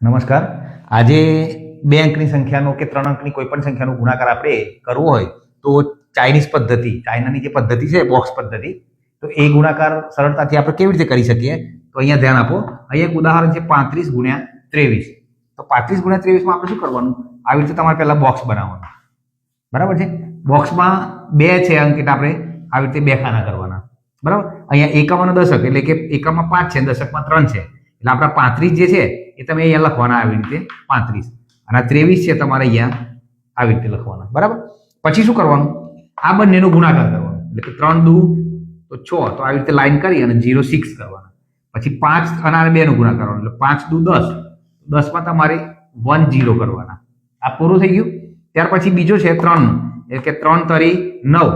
નમસ્કાર. આજે 2 અંકની સંખ્યાનો કે 3 અંકની કોઈ પણ સંખ્યાનો ગુણાકાર આપણે કરવો હોય તો ચાઇનીઝ પદ્ધતિ, ચાઇનાની જે પદ્ધતિ છે બોક્સ પદ્ધતિ, તો એ ગુણાકાર સરળતાથી આપણે કેવી રીતે કરી શકીએ? તો અહીંયા ધ્યાન આપો. અહીંયા એક ઉદાહરણ છે 35 ગુણ્યા 23. તો 35 ગુણ્યા 23 માં આપણે શું કરવાનું? આવી રીતે તમારે પહેલા બોક્સ બનાવવાનું, બરાબર છે. બોક્સમાં 2 છે અંક એટલે આપણે આવી રીતે 2 ખાના કરવાના, બરાબર. અહીંયા એકમ અને દશક એટલે કે એકમમાં 5 છે, દશકમાં 3 છે, એટલે આપણા 35 જે છે એ તમે અહીંયા લખવાના આવી રીતે 35, અને 23 છે તમારે અહીંયા આવી રીતે લખવાના, બરાબર. પછી શું કરવાનું? આ બંનેનો ગુણાકાર કરવાનો, એટલે કે 3 દુ તો 6, તો આવી રીતે લાઈન કરી અને 0 6 કરવાના. પછી 5 અને 2 નો ગુણાકાર કરવાનો, એટલે 5 દુ 10, 10 માં તમારે 1 0 કરવાના. આ પૂરું થઈ ગયું. ત્યાર પછી બીજો છે 3, એટલે કે 3 તરી 9,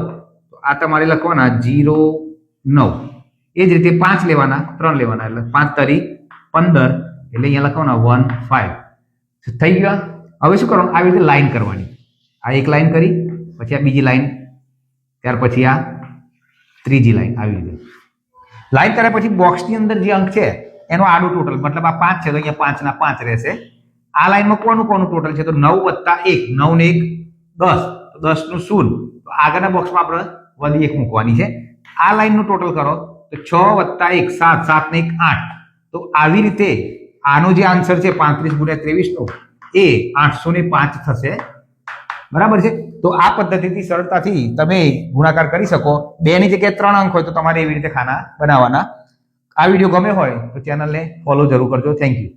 તો આ તમારે લખવાના 0 9. એ જ રીતે 5 લેવાના, 3 લેવાના, એટલે 5 તરી 15, એટલે અહીંયા લખવાના 1 5. થઈ ગયા. હવે શું કરવાનું? આવી રીતે લાઈન કરવાની. આ એક લાઈન કરી, પછી આ બીજી લાઈન, ત્યાર પછી આ ત્રીજી લાઈન. આવી રીતે લાઈન કર્યા પછી બોક્સની અંદર જે અંક છે એનો આડો ટોટલ, મતલબ આ 5 છે તો અહીંયા 5 ના 5 રહેશે. આ લાઈનમાં કોનું કોનું ટોટલ છે? તો 9 + 1, 9 ને 1 10, તો 10 નું 0. તો આગળના બોક્સમાં આપણે વધી 1 મૂકવાની છે. આ લાઈનનું ટોટલ કરો તો 6 + 1 7, 7 ને 1 8. તો આવી રીતે આનો જે આન્સર છે 35 ગુણ્યા 23 નો એ 805 થશે, બરાબર છે. તો આ પદ્ધતિથી સરળતાથી તમે ગુણાકાર કરી શકો. 2 ની જગ્યાએ 3 અંક હોય તો તમારે એવી રીતે ખાના બનાવવાના. આ વિડીયો ગમે હોય તો ચેનલને ફોલો જરૂર કરજો. Thank you.